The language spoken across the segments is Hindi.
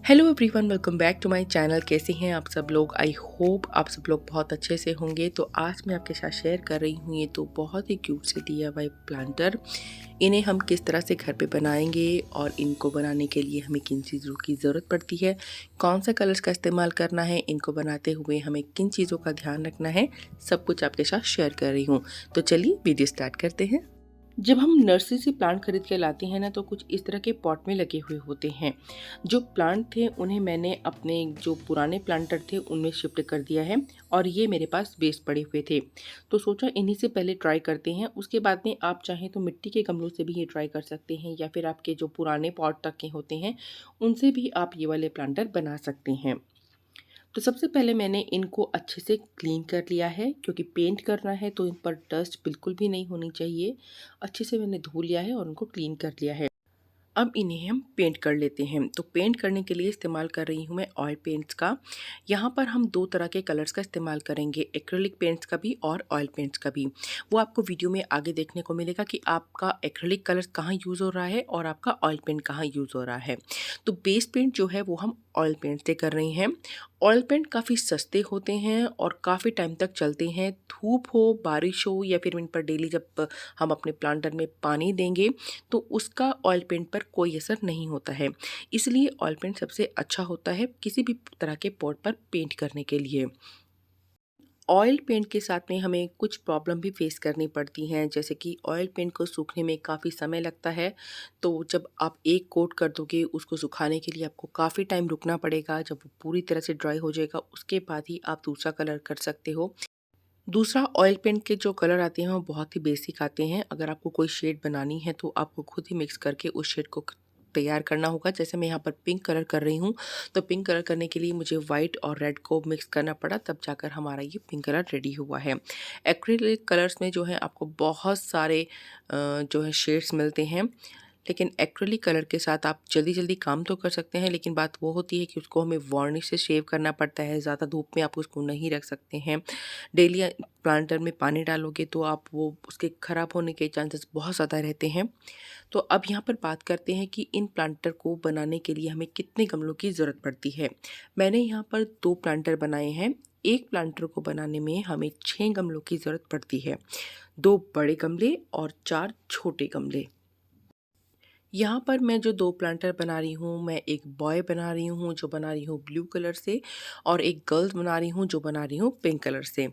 Hello everyone, welcome back to my channel. कैसे हैं आप सब लोग? आई होप आप सब लोग बहुत अच्छे से होंगे। तो आज मैं आपके साथ शेयर कर रही हूँ ये तो बहुत ही क्यूट से DIY प्लांटर। इन्हें हम किस तरह से घर पे बनाएंगे और इनको बनाने के लिए हमें किन चीज़ों की ज़रूरत पड़ती है, कौन सा कलर्स का इस्तेमाल करना है, इनको बनाते हुए हमें किन चीज़ों का ध्यान रखना है, सब कुछ आपके साथ शेयर कर रही हूँ। तो चलिए वीडियो स्टार्ट करते हैं। जब हम नर्सरी से प्लांट खरीद के लाते हैं ना, तो कुछ इस तरह के पॉट में लगे हुए होते हैं। जो प्लांट थे उन्हें मैंने अपने जो पुराने प्लांटर थे उनमें शिफ्ट कर दिया है और ये मेरे पास वेस्ट पड़े हुए थे। तो सोचा इन्हीं से पहले ट्राई करते हैं, उसके बाद में आप चाहें तो मिट्टी के गमलों से भी ये ट्राई कर सकते हैं या फिर आपके जो पुराने पॉट रखे होते हैं उनसे भी आप ये वाले प्लांटर बना सकते हैं। तो सबसे पहले मैंने इनको अच्छे से क्लीन कर लिया है, क्योंकि पेंट करना है तो इन पर डस्ट बिल्कुल भी नहीं होनी चाहिए। अच्छे से मैंने धो लिया है और उनको क्लीन कर लिया है। अब इन्हें हम पेंट कर लेते हैं। तो पेंट करने के लिए इस्तेमाल कर रही हूँ मैं ऑयल पेंट्स का। यहाँ पर हम दो तरह के कलर्स का इस्तेमाल करेंगे, एक्रिलिक पेंट्स का भी और ऑयल पेंट्स का भी। वो आपको वीडियो में आगे देखने को मिलेगा कि आपका एक्रिलिक कलर कहाँ यूज़ हो रहा है और आपका ऑयल पेंट कहाँ यूज़ हो रहा है। तो बेस पेंट जो है वो हम ऑयल पेंट से कर रहे हैं। ऑयल पेंट काफ़ी सस्ते होते हैं और काफ़ी टाइम तक चलते हैं। धूप हो, बारिश हो या फिर इन पर डेली जब हम अपने प्लांटर में पानी देंगे तो उसका ऑयल पेंट पर कोई असर नहीं होता है। इसलिए ऑयल पेंट सबसे अच्छा होता है किसी भी तरह के पॉट पर पेंट करने के लिए। ऑयल पेंट के साथ में हमें कुछ प्रॉब्लम भी फेस करनी पड़ती हैं, जैसे कि ऑयल पेंट को सूखने में काफ़ी समय लगता है। तो जब आप एक कोट कर दोगे, उसको सुखाने के लिए आपको काफ़ी टाइम रुकना पड़ेगा। जब वो पूरी तरह से ड्राई हो जाएगा उसके बाद ही आप दूसरा कलर कर सकते हो। दूसरा, ऑयल पेंट के जो कलर आते हैं वो बहुत ही बेसिक आते हैं। अगर आपको कोई शेड बनानी है तो आपको खुद ही मिक्स करके उस शेड को तैयार करना होगा। जैसे मैं यहाँ पर पिंक कलर कर रही हूँ, तो पिंक कलर करने के लिए मुझे वाइट और रेड को मिक्स करना पड़ा, तब जाकर हमारा ये पिंक कलर रेडी हुआ है। एक्रिलिक कलर्स में जो है आपको बहुत सारे जो है शेड्स मिलते हैं, लेकिन एक्रिलिक कलर के साथ आप जल्दी जल्दी काम तो कर सकते हैं, लेकिन बात वो होती है कि उसको हमें वार्निश से शेव करना पड़ता है। ज़्यादा धूप में आप उसको नहीं रख सकते हैं। डेली प्लांटर में पानी डालोगे तो आप वो उसके ख़राब होने के चांसेस बहुत ज़्यादा रहते हैं। तो अब यहाँ पर बात करते हैं कि इन प्लांटर को बनाने के लिए हमें कितने गमलों की ज़रूरत पड़ती है। मैंने यहाँ पर 2 प्लांटर बनाए हैं। एक प्लांटर को बनाने में हमें 6 गमलों की ज़रूरत पड़ती है। 2 बड़े गमले और 4 छोटे गमले। यहाँ पर मैं जो 2 प्लांटर बना रही हूँ, मैं एक बॉय बना रही हूँ जो बना रही हूँ ब्लू कलर से, और एक गर्ल्स बना रही हूँ जो बना रही हूँ पिंक कलर से।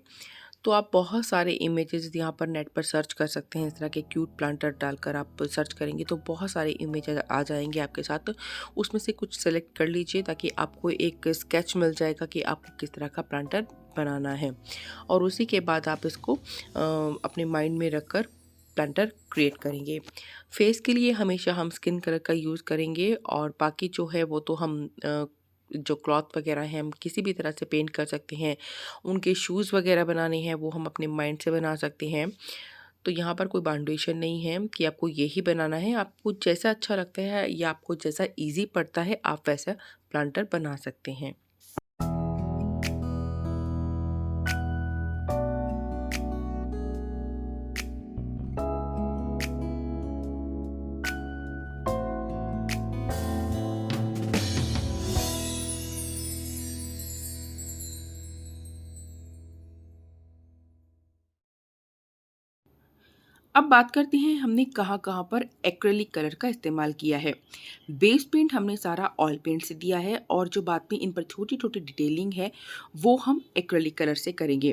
तो आप बहुत सारे इमेजेस यहाँ पर नेट पर सर्च कर सकते हैं। इस तरह के क्यूट प्लांटर डालकर आप सर्च करेंगे तो बहुत सारे इमेज आ जाएंगे आपके साथ। उसमें से कुछ सेलेक्ट कर लीजिए ताकि आपको एक स्केच मिल जाएगा कि आपको किस तरह का प्लांटर बनाना है, और उसी के बाद आप इसको अपने माइंड में रखकर प्लांटर क्रिएट करेंगे। फेस के लिए हमेशा हम स्किन कलर का यूज़ करेंगे, और बाकी जो है वो तो हम जो क्लॉथ वगैरह है हम किसी भी तरह से पेंट कर सकते हैं। उनके शूज़ वगैरह बनाने हैं वो हम अपने माइंड से बना सकते हैं। तो यहाँ पर कोई बाउंडेशन नहीं है कि आपको यही बनाना है। आपको जैसा अच्छा लगता है या आपको जैसा ईज़ी पड़ता है आप वैसा प्लांटर बना सकते हैं। अब बात करते हैं हमने कहाँ-कहाँ पर एक्रिलिक कलर का इस्तेमाल किया है। बेस पेंट हमने सारा ऑयल पेंट से दिया है, और जो बाद में इन पर छोटी-छोटी डिटेलिंग है वो हम एक्रिलिक कलर से करेंगे।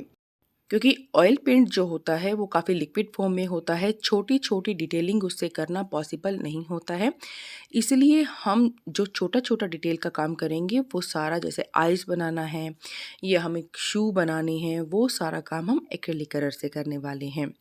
क्योंकि ऑयल पेंट जो होता है वो काफ़ी लिक्विड फॉर्म में होता है, छोटी-छोटी डिटेलिंग उससे करना पॉसिबल नहीं होता है। इसलिए हम जो छोटा-छोटा डिटेल का काम करेंगे वो सारा, जैसे आइज़ बनाना है या हमें शू बनाने हैं, वो सारा काम हम एक्रिलिक कलर से करने वाले हैं।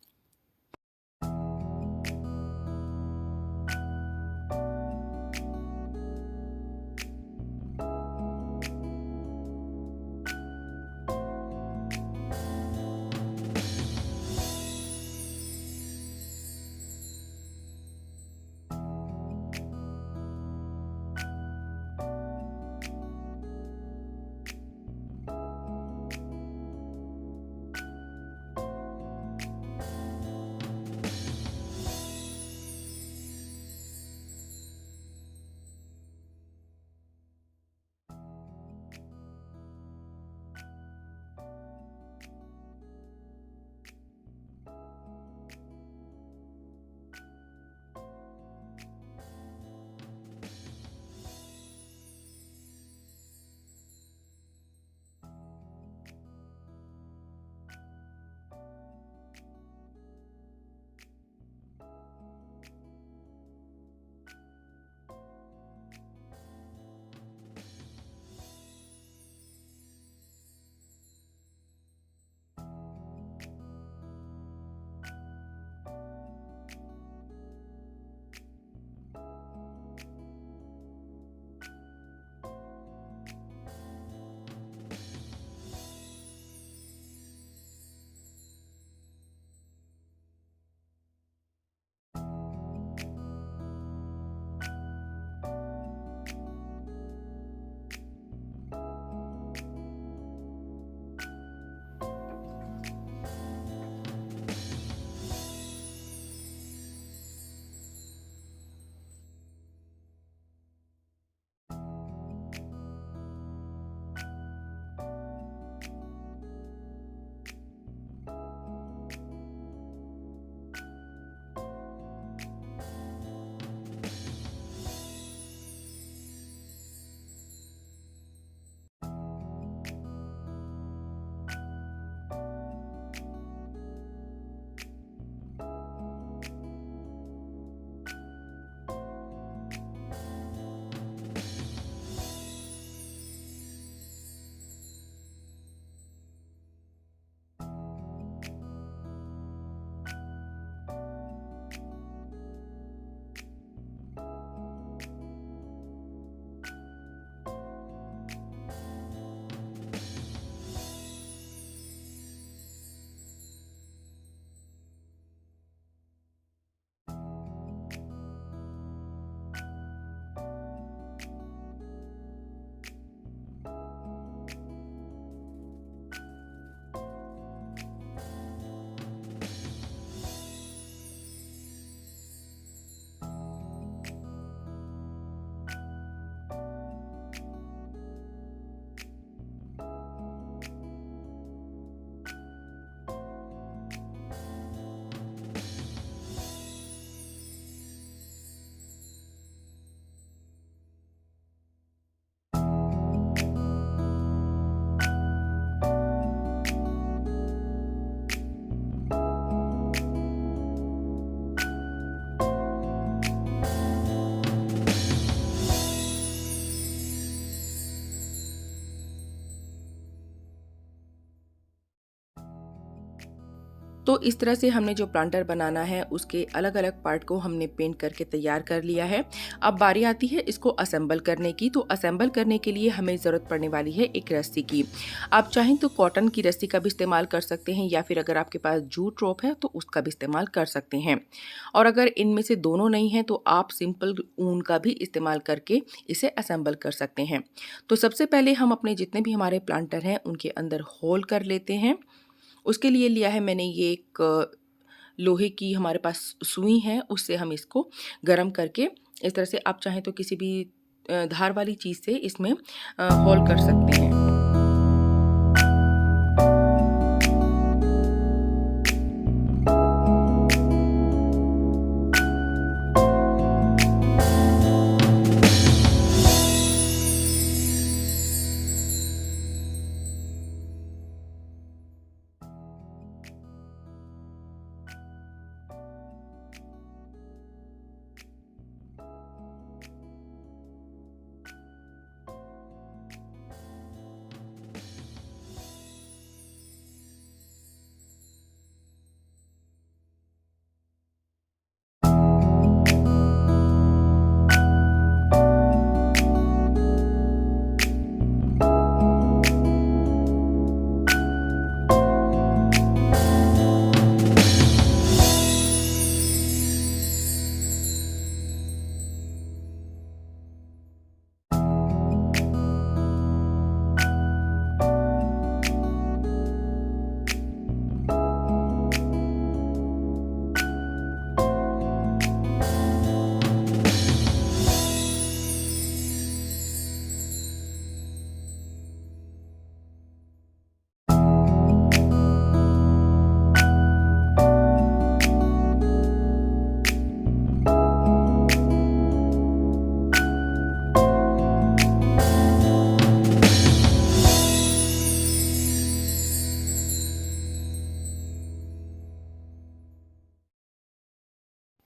तो इस तरह से हमने जो प्लांटर बनाना है उसके अलग अलग पार्ट को हमने पेंट करके तैयार कर लिया है। अब बारी आती है इसको असेंबल करने की। तो असेंबल करने के लिए हमें ज़रूरत पड़ने वाली है एक रस्सी की। आप चाहें तो कॉटन की रस्सी का भी इस्तेमाल कर सकते हैं, या फिर अगर आपके पास जूट रोप है तो उसका भी इस्तेमाल कर सकते हैं। और अगर इनमें से दोनों नहीं है तो आप सिंपल ऊन का भी इस्तेमाल करके इसे असेंबल कर सकते हैं। तो सबसे पहले हम अपने जितने भी हमारे प्लांटर हैं उनके अंदर होल कर लेते हैं। उसके लिए लिया है मैंने ये एक लोहे की हमारे पास सुई है, उससे हम इसको गरम करके इस तरह से, आप चाहें तो किसी भी धार वाली चीज़ से इसमें होल कर सकते हैं।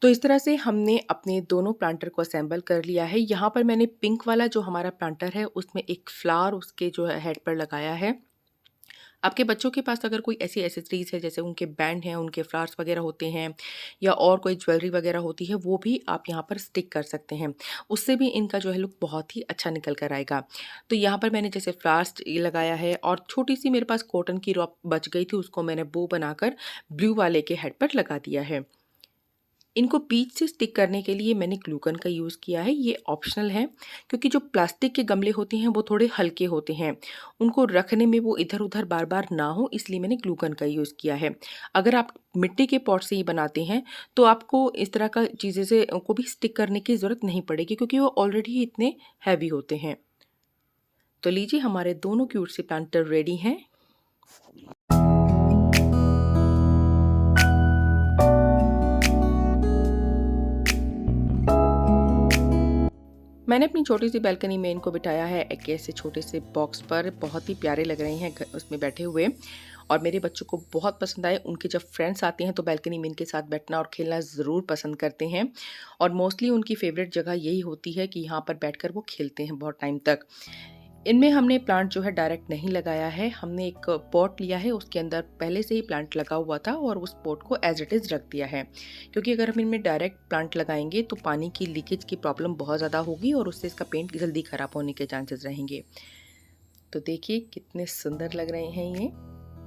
तो इस तरह से हमने अपने दोनों प्लांटर को असेंबल कर लिया है। यहाँ पर मैंने पिंक वाला जो हमारा प्लांटर है उसमें एक फ्लावर उसके जो है हेड पर लगाया है। आपके बच्चों के पास अगर कोई ऐसी एसेसरीज है, जैसे उनके बैंड हैं, उनके फ्लावर्स वगैरह होते हैं, या और कोई ज्वेलरी वगैरह होती है, वो भी आप यहाँ पर स्टिक कर सकते हैं। उससे भी इनका जो है लुक बहुत ही अच्छा निकल कर आएगा। तो यहाँ पर मैंने जैसे फ्लावर्स लगाया है, और छोटी सी मेरे पास कॉटन की रॉप बच गई थी, उसको मैंने बो बनाकर ब्लू वाले के हेड पर लगा दिया है। इनको बीच से स्टिक करने के लिए मैंने ग्लूगन का यूज़ किया है। ये ऑप्शनल है, क्योंकि जो प्लास्टिक के गमले होते हैं वो थोड़े हल्के होते हैं, उनको रखने में वो इधर उधर बार बार ना हो, इसलिए मैंने ग्लूगन का यूज़ किया है। अगर आप मिट्टी के पॉट से ही बनाते हैं तो आपको इस तरह का चीज़ें से को भी स्टिक करने की ज़रूरत नहीं पड़ेगी, क्योंकि वो ऑलरेडी ही इतने हैवी होते हैं। तो लीजिए, हमारे दोनों क्यूट से प्लांटर रेडी हैं। मैंने अपनी छोटी सी बालकनी में इनको बिठाया है एक ऐसे छोटे से बॉक्स पर। बहुत ही प्यारे लग रहे हैं उसमें बैठे हुए, और मेरे बच्चों को बहुत पसंद आए। उनके जब फ्रेंड्स आते हैं तो बालकनी में इनके साथ बैठना और खेलना ज़रूर पसंद करते हैं, और मोस्टली उनकी फेवरेट जगह यही होती है कि यहाँ पर बैठकर वो खेलते हैं बहुत टाइम तक। इनमें हमने प्लांट जो है डायरेक्ट नहीं लगाया है, हमने एक पॉट लिया है, उसके अंदर पहले से ही प्लांट लगा हुआ था और उस पॉट को एज इट इज़ रख दिया है। क्योंकि अगर हम इनमें डायरेक्ट प्लांट लगाएंगे तो पानी की लीकेज की प्रॉब्लम बहुत ज़्यादा होगी, और उससे इसका पेंट जल्दी ख़राब होने के चांसेस रहेंगे। तो देखिए कितने सुंदर लग रहे हैं ये।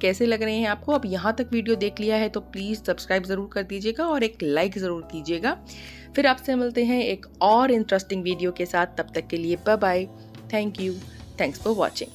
कैसे लग रहे हैं आपको? अब यहाँ तक वीडियो देख लिया है तो प्लीज़ सब्सक्राइब ज़रूर कर दीजिएगा और एक लाइक ज़रूर कीजिएगा। फिर आपसे मिलते हैं एक और इंटरेस्टिंग वीडियो के साथ। तब तक के लिए bye bye. Thank you. Thanks for watching.